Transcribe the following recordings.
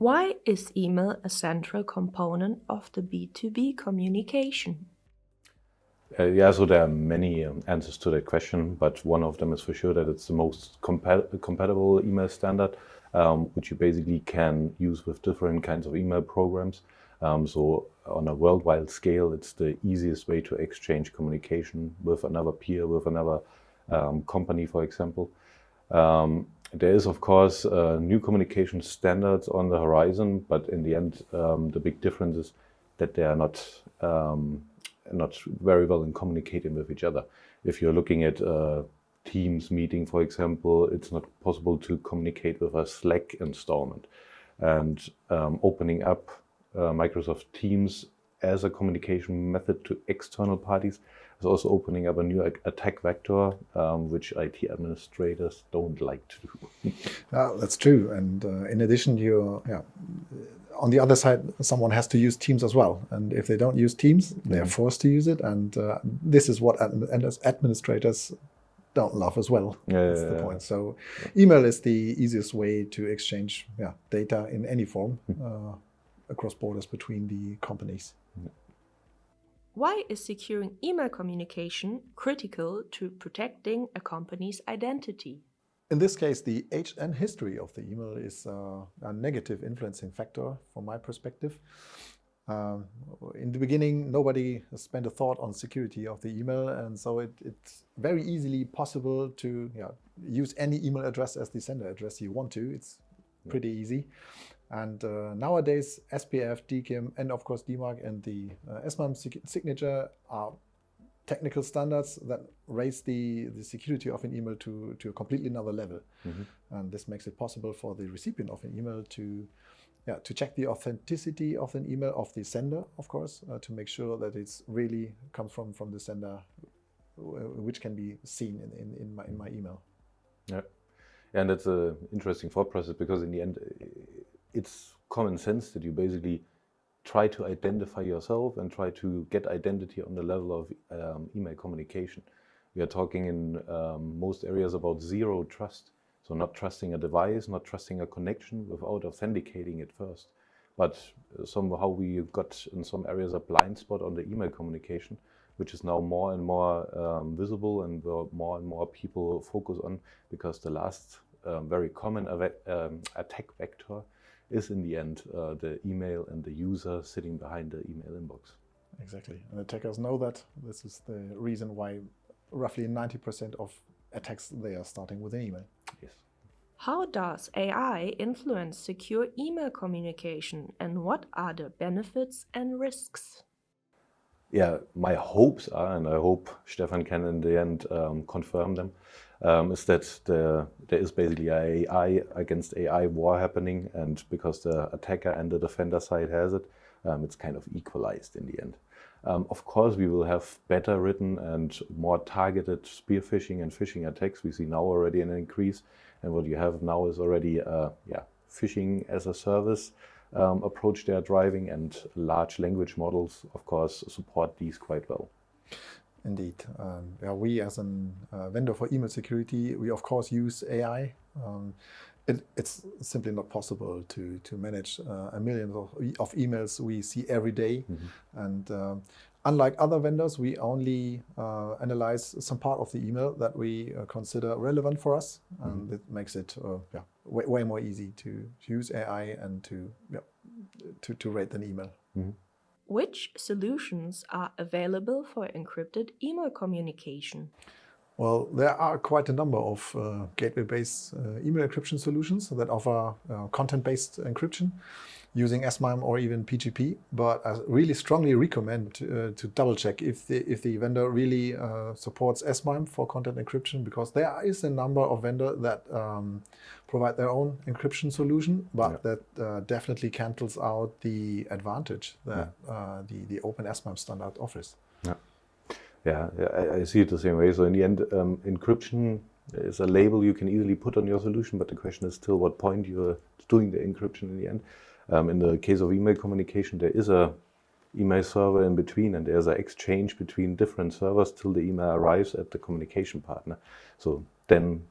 Why is email a central component of the B2B communication? So there are many answers to that question, but one of them is for sure that it's the most compatible email standard, which you basically can use with different kinds of email programs. So on a worldwide scale, it's the easiest way to exchange communication with another peer, with another company, for example. There is, of course, new communication standards on the horizon, but in the end, the big difference is that they are not very well in communicating with each other. If you're looking at Teams meeting, for example, it's not possible to communicate with a Slack installment. And opening up Microsoft Teams as a communication method to external parties is also opening up a new attack vector, which IT administrators don't like to do. That's true. And in addition, on the other side, someone has to use Teams as well. And if they don't use Teams, they're forced to use it. And this is what administrators don't love as well. That's the point. So email is the easiest way to exchange data in any form across borders between the companies. Why is securing email communication critical to protecting a company's identity? In this case, the age and history of the email is a negative influencing factor from my perspective. In the beginning, nobody spent a thought on security of the email, and so it's very easily possible to use any email address as the sender address you want to. It's pretty easy. And nowadays, SPF, DKIM, and of course DMARC and the SMIME signature are technical standards that raise the security of an email to a completely another level. And this makes it possible for the recipient of an email to check the authenticity of an email of the sender, of course, to make sure that it's really comes from the sender, which can be seen in my email. Yeah, and that's an interesting thought process, because in the end, it's common sense that you basically try to identify yourself and try to get identity on the level of email communication. We are talking in most areas about zero trust. So not trusting a device, not trusting a connection without authenticating it first. But somehow we got in some areas a blind spot on the email communication, which is now more and more visible, and more and more people focus on, because the last very common attack vector is in the end the email and the user sitting behind the email inbox. Exactly. And attackers know that. This is the reason why roughly 90% of attacks, they are starting with an email. Yes. How does AI influence secure email communication, and what are the benefits and risks? Yeah, my hopes are, and I hope Stefan can in the end confirm them, is that there is basically an AI against AI war happening, and because the attacker and the defender side has it, it's kind of equalized in the end. Of course, we will have better written and more targeted spear phishing and phishing attacks. We see now already an increase, and what you have now is already phishing as a service approach they are driving, and large language models, of course, support these quite well. Indeed. We as a vendor for email security, we of course use AI. It's simply not possible to manage a million of emails we see every day. And unlike other vendors, we only analyze some part of the email that we consider relevant for us. And it makes it way more easy to use AI and to rate an email. Which solutions are available for encrypted email communication? Well, there are quite a number of gateway-based email encryption solutions that offer content-based encryption using SMIME or even PGP. But I really strongly recommend to double-check if the vendor really supports SMIME for content encryption, because there is a number of vendors that provide their own encryption solution, but that definitely cancels out the advantage that the open SMIME standard offers. Yeah, I see it the same way. So in the end, encryption is a label you can easily put on your solution, but the question is still what point you're doing the encryption in the end. In the case of email communication, there is a email server in between, and there's an exchange between different servers till the email arrives at the communication partner. So then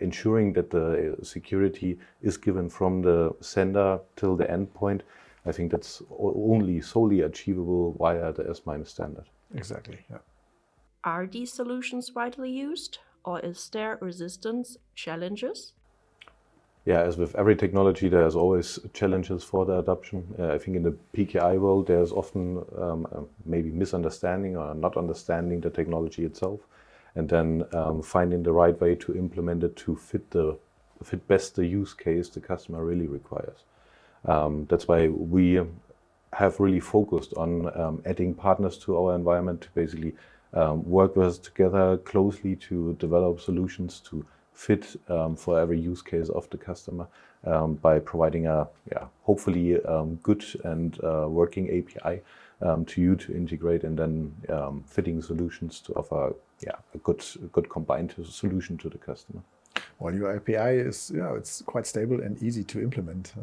ensuring that the security is given from the sender till the endpoint, I think that's only solely achievable via the S/MIME standard. Exactly. Yeah. Are these solutions widely used, or is there resistance, challenges? Yeah, as with every technology, there's always challenges for the adoption. I think in the PKI world, there's often maybe misunderstanding or not understanding the technology itself, and then finding the right way to implement it to fit best the use case the customer really requires. That's why we have really focused on adding partners to our environment to basically work with us together closely to develop solutions to fit for every use case of the customer by providing a hopefully good and working API to you to integrate, and then fitting solutions to offer a good combined solution to the customer. Well, your API is it's quite stable and easy to implement,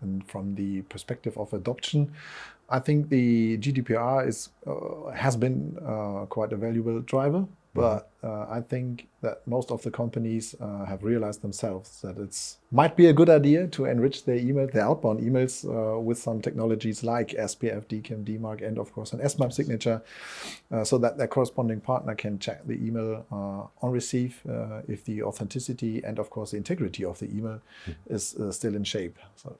and from the perspective of adoption, I think the GDPR has been quite a valuable driver. But I think that most of the companies have realized themselves that it might be a good idea to enrich their outbound emails with some technologies like SPF, DKIM, DMARC, and of course an S/MIME signature, so that their corresponding partner can check the email on receive if the authenticity and of course the integrity of the email is still in shape. So.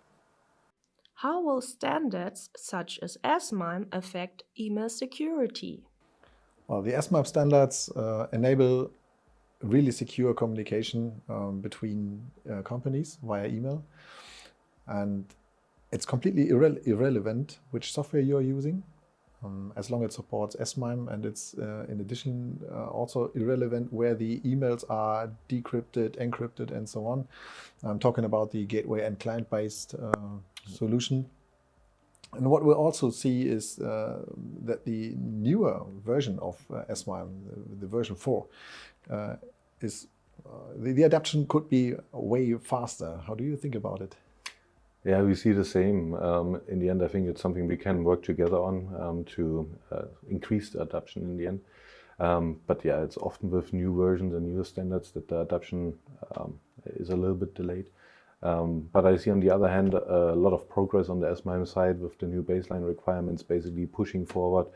How will standards such as S/MIME affect email security? Well, the S/MIME standards enable really secure communication between companies via email, and it's completely irrelevant which software you are using, as long as it supports S/MIME, and it's in addition also irrelevant where the emails are decrypted, encrypted, and so on. I'm talking about the gateway and client-based solution. And what we'll also see is that the newer version of S/MIME, the version 4, is the adoption could be way faster. How do you think about it? Yeah, we see the same. In the end, I think it's something we can work together on to increase the adoption in the end. But yeah, it's often with new versions and newer standards that the adoption is a little bit delayed. But I see on the other hand a lot of progress on the S/MIME side with the new baseline requirements, basically pushing forward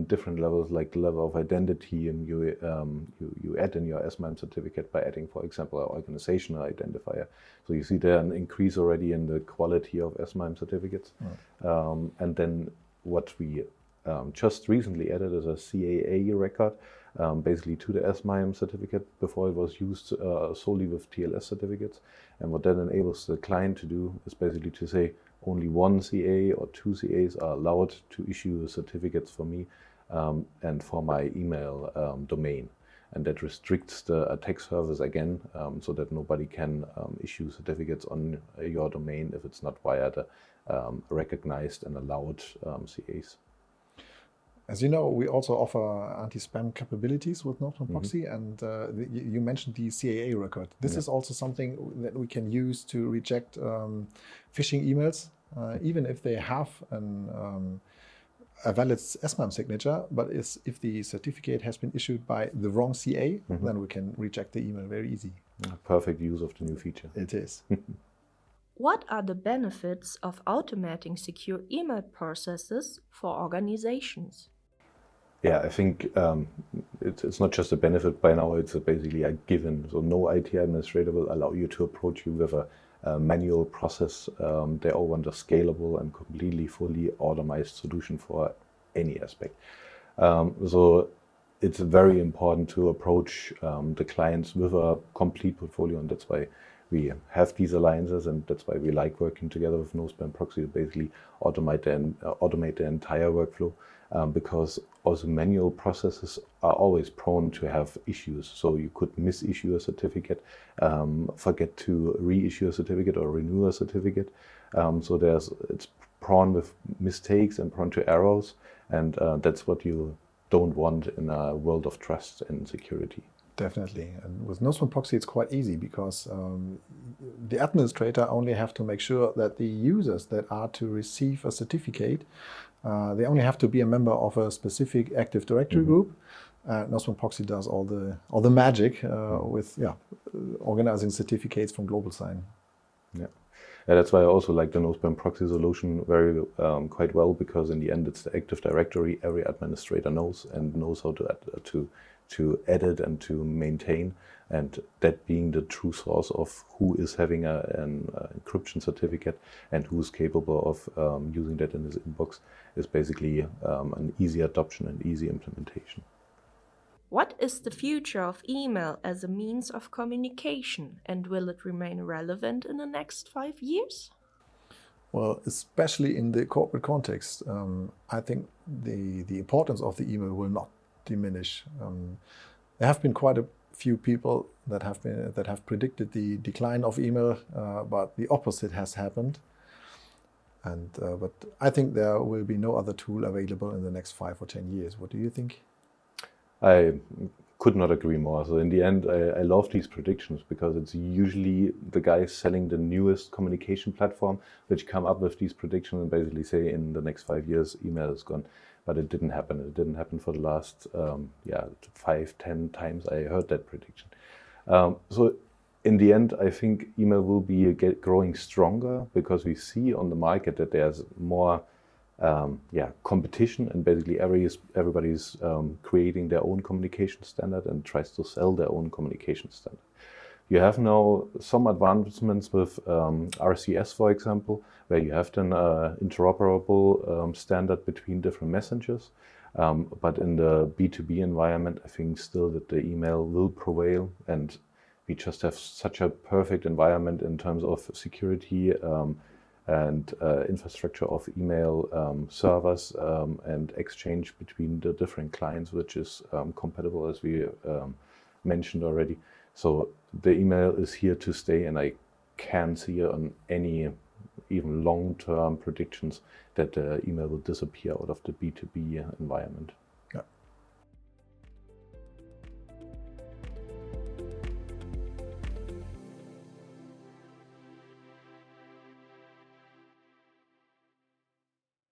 different levels, like the level of identity, and you add in your S/MIME certificate by adding, for example, an organizational identifier. So you see there an increase already in the quality of S/MIME certificates. And then what we just recently added is a CAA record, basically to the S/MIME certificate. Before it was used solely with TLS certificates. And what that enables the client to do is basically to say only one CA or two CAs are allowed to issue certificates for me and for my email domain. And that restricts the attack surface again, so that nobody can issue certificates on your domain if it's not via the recognized and allowed CAs. As you know, we also offer anti-spam capabilities with Northbound Proxy, and you mentioned the CAA record. This is also something that we can use to reject phishing emails, even if they have a valid S/MIME signature, but if the certificate has been issued by the wrong CA, then we can reject the email very easy. Perfect use of the new feature. It is. What are the benefits of automating secure email processes for organizations? Yeah, I think it's not just a benefit by now, it's basically a given. So no IT administrator will allow you to approach you with a manual process. They all want a scalable and completely fully automated solution for any aspect. So it's very important to approach the clients with a complete portfolio, and that's why we have these alliances, and that's why we like working together with Northbound Proxy to basically automate the entire workflow. Because also manual processes are always prone to have issues. So you could misissue a certificate, forget to reissue a certificate or renew a certificate. So it's prone with mistakes and prone to errors, and that's what you don't want in a world of trust and security. Definitely. And with Northbound Proxy, it's quite easy because the administrator only have to make sure that the users that are to receive a certificate, they only have to be a member of a specific Active Directory group. Nostrum Proxy does all the magic with organizing certificates from GlobalSign. Yeah. Yeah, that's why I also like the no-spam proxy solution very quite well, because in the end it's the Active Directory every administrator knows and knows how to edit and to maintain, and that being the true source of who is having an encryption certificate and who is capable of using that in his inbox is basically an easy adoption and easy implementation. What is the future of email as a means of communication, and will it remain relevant in the next 5 years? Well, especially in the corporate context, I think the importance of the email will not diminish. There have been quite a few people that have predicted the decline of email, but the opposite has happened. But I think there will be no other tool available in the next 5 or 10 years. What do you think? I could not agree more. So in the end, I love these predictions because it's usually the guys selling the newest communication platform which come up with these predictions and basically say in the next 5 years email is gone. But it didn't happen. It didn't happen for the last 5-10 times I heard that prediction. So in the end, I think email will be growing stronger because we see on the market that there's more competition, and basically everybody's creating their own communication standard and tries to sell their own communication standard. You have now some advancements with RCS, for example, where you have an interoperable standard between different messengers. But in the B2B environment, I think still that the email will prevail, and we just have such a perfect environment in terms of security and infrastructure of email servers and exchange between the different clients, which is compatible, as we mentioned already. So the email is here to stay, and I can't see on any even long-term predictions that the email will disappear out of the B2B environment.